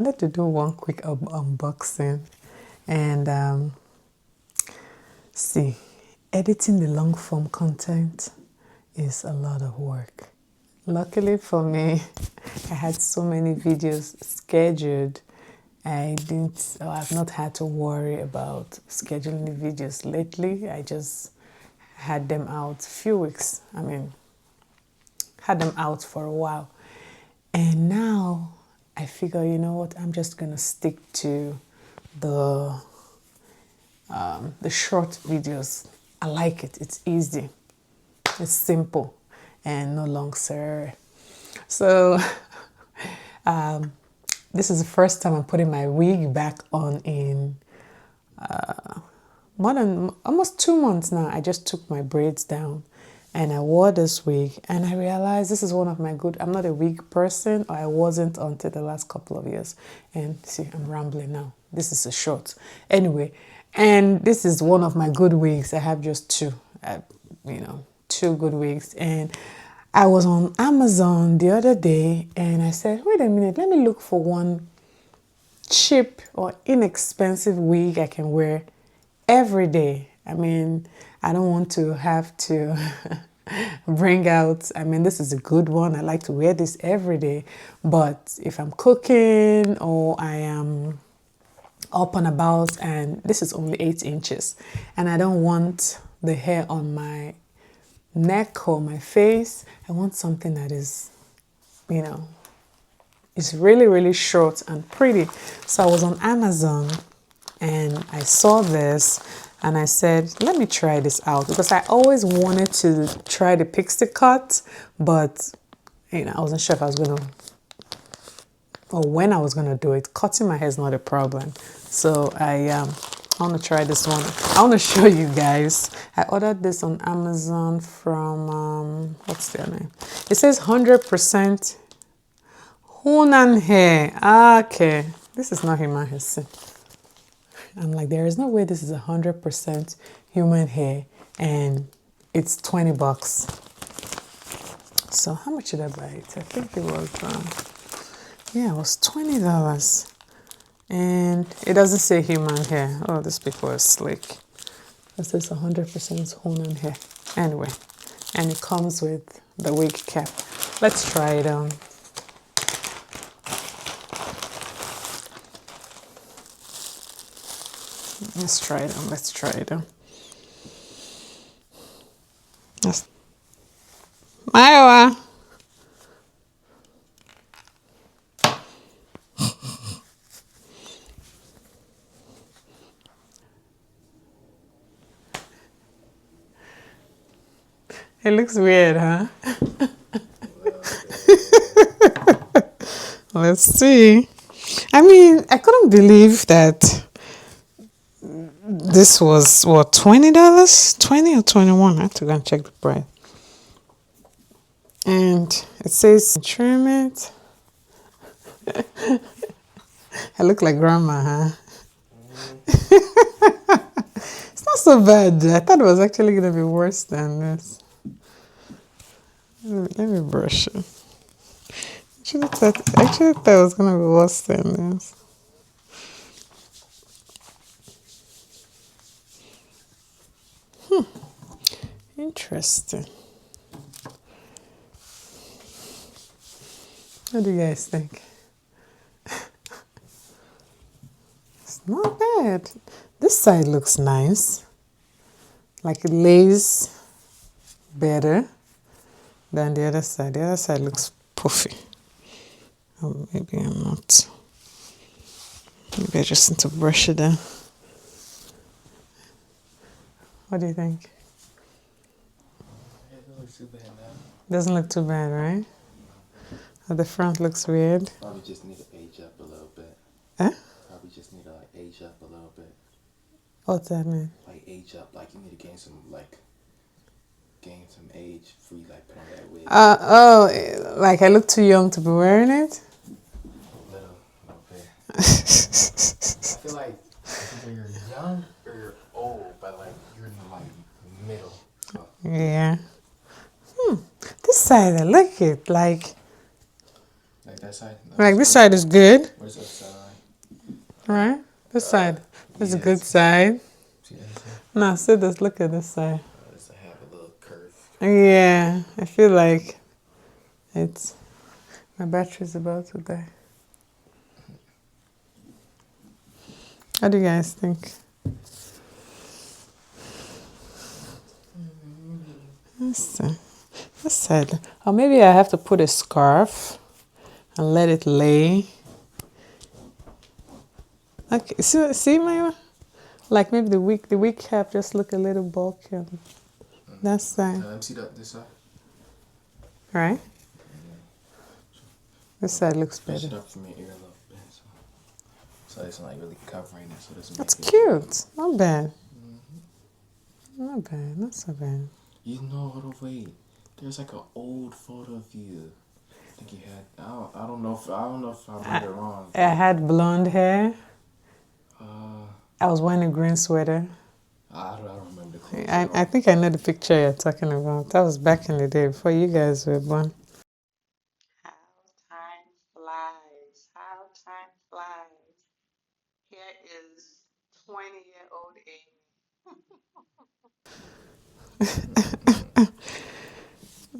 wanted to do one quick unboxing and see, editing the long form content is a lot of work. Luckily for me, I had so many videos scheduled. I've not had to worry about scheduling the videos lately. I just had them out a few weeks. Had them out for a while. And now I figure, you know what, I'm just gonna stick to the short videos. I like it. It's easy. It's simple and no long sir. So this is the first time I'm putting my wig back on in more than almost 2 months now. I just took my braids down and I wore this wig and I realized this is one of my good, I'm not a wig person, or I wasn't until the last couple of years. And see, I'm rambling now. This is a short. Anyway, and this is one of my good wigs. I have just two, two good wigs. And I was on Amazon the other day and I said, wait a minute, let me look for one cheap or inexpensive wig I can wear every day. I don't want to have to bring out, this is a good one. I like to wear this every day. But if I'm cooking or I am up and about, and this is only 8 inches, and I don't want the hair on my neck or my face, I want something that is, it's really, really short and pretty. So I was on Amazon and I saw this and I said, let me try this out, because I always wanted to try the Pixie cut, but I wasn't sure if I was going to, or when I was going to do it. Cutting my hair is not a problem. So I want to try this one. I want to show you guys. I ordered this on Amazon from, what's their name? It says 100% Hunan hair. Okay, this is not human hair. See? I'm like, there is no way this is 100% human hair, and it's 20 bucks. So how much did I buy it? I think it was, it was $20. And it doesn't say human hair. Oh, this people are slick. It says 100% human hair. Anyway, and it comes with the wig cap. Let's try it on. Let's try it on. Let's try it on. Yes. Maiwa. It looks weird, huh? Let's see. I couldn't believe that this was, what, $20? 20 or 21? I have to go and check the price. And it says treatment. I look like grandma, huh? It's not so bad. I thought it was actually going to be worse than this. Let me brush it. Actually thought it was going to be worse than this. Interesting. What do you guys think? It's not bad. This side looks nice. Like it lays better than the other side. The other side looks puffy. Oh, maybe I'm not. Maybe I just need to brush it down. What do you think? It doesn't look too bad now. Doesn't look too bad, right? Oh, the front looks weird. Probably just need to age up a little bit. Huh? Probably just need to age up a little bit. What's that mean? Like age up, like you need to gain some age before you put on that wig. Like I look too young to be wearing it? A little bit. I feel like either you're young or you're old, but you're in the middle. So. Yeah. This side, I like it. Like that's that side? No, Like this side is good, What is that side like? right? This side is a Yeah, good side. see that side? No, see this. Look at this side. Does it have a little curve? Yeah, I feel like it's my battery's about to die. What do you guys think? This side. Or maybe I have to put a scarf and let it lay. Okay, see my, like maybe the weak cap just look a little bulky on that side. Let me see this side. Right? This side looks Push it better. up from your ear a little bit, so it's not like really covering it, so it doesn't That's make it. cute. Not bad. Not bad. Not so bad. You know, hold on, wait. There's like an old photo of you. I think you had. I don't know if I read it wrong. I had blonde hair. Uh, I was wearing a green sweater. I don't remember the clothes. I think I know the picture you're talking about. That was back in the day before you guys were born. How time flies. How time flies. Here is 20-year-old Amy.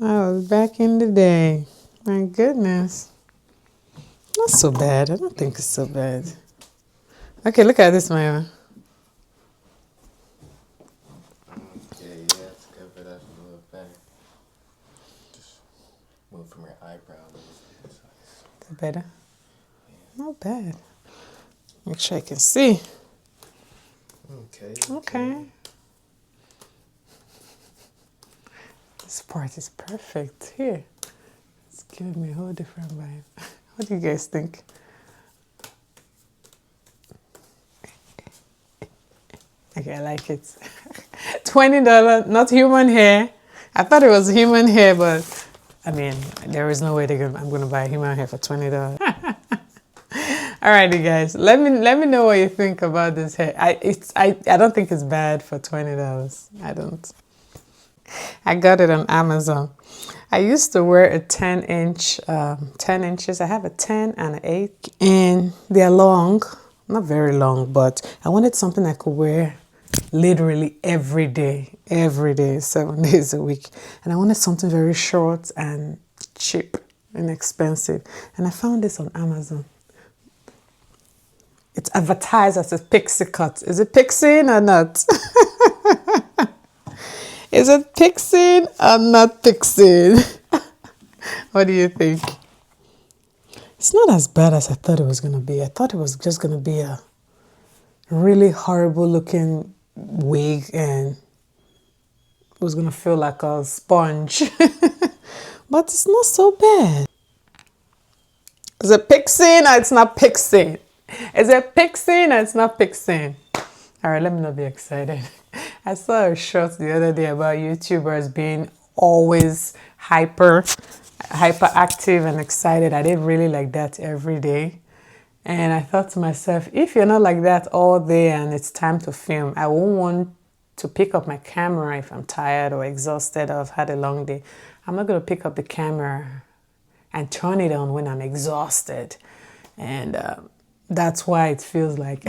I was back in the day. My goodness. Not so bad. I don't think it's so bad. Okay, look at this, Maya. Okay, yeah, it's covered up a little better. Just move from your eyebrow a little bit. Is it better? Not bad. Make sure I can see. Okay. This part is perfect. Here. It's giving me a whole different vibe. What do you guys think? Okay, I like it. $20, not human hair. I thought it was human hair, but I mean, there is no way I'm going to buy human hair for $20. Alrighty, guys. Let me know what you think about this hair. I don't think it's bad for $20. I don't. I got it on Amazon. I used to wear a 10 inches. I have a 10 and an 8, and they're long, not very long, but I wanted something I could wear literally every day, 7 days a week. And I wanted something very short and cheap, inexpensive. And I found this on Amazon. It's advertised as a Pixie cut. Is it Pixie or not? Is it Pixie or not Pixie? What do you think? It's not as bad as I thought it was going to be. I thought it was just going to be a really horrible looking wig and it was going to feel like a sponge. But it's not so bad. Is it Pixie or it's not Pixie? Is it Pixie or it's not Pixie? All right, let me not be excited. I saw a short the other day about YouTubers being always hyperactive and excited. I did really like that every day. And I thought to myself, if you're not like that all day and it's time to film, I won't want to pick up my camera if I'm tired or exhausted or I've had a long day. I'm not going to pick up the camera and turn it on when I'm exhausted. And that's why it feels like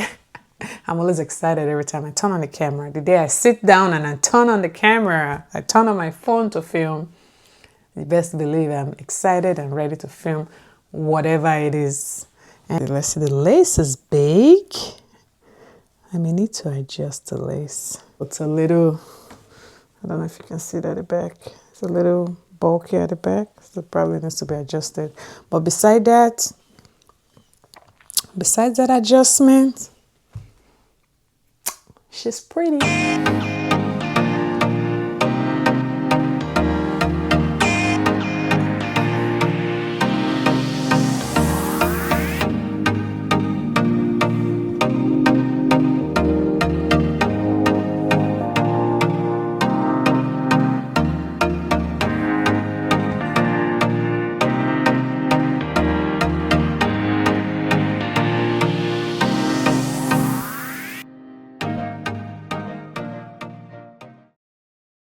I'm always excited every time I turn on the camera. The day I sit down and I turn on the camera, I turn on my phone to film, you best believe I'm excited and ready to film whatever it is. And let's see, the lace is big. I may need to adjust the lace. It's a little, I don't know if you can see that at the back. It's a little bulky at the back, so it probably needs to be adjusted. But besides that adjustment, she's pretty.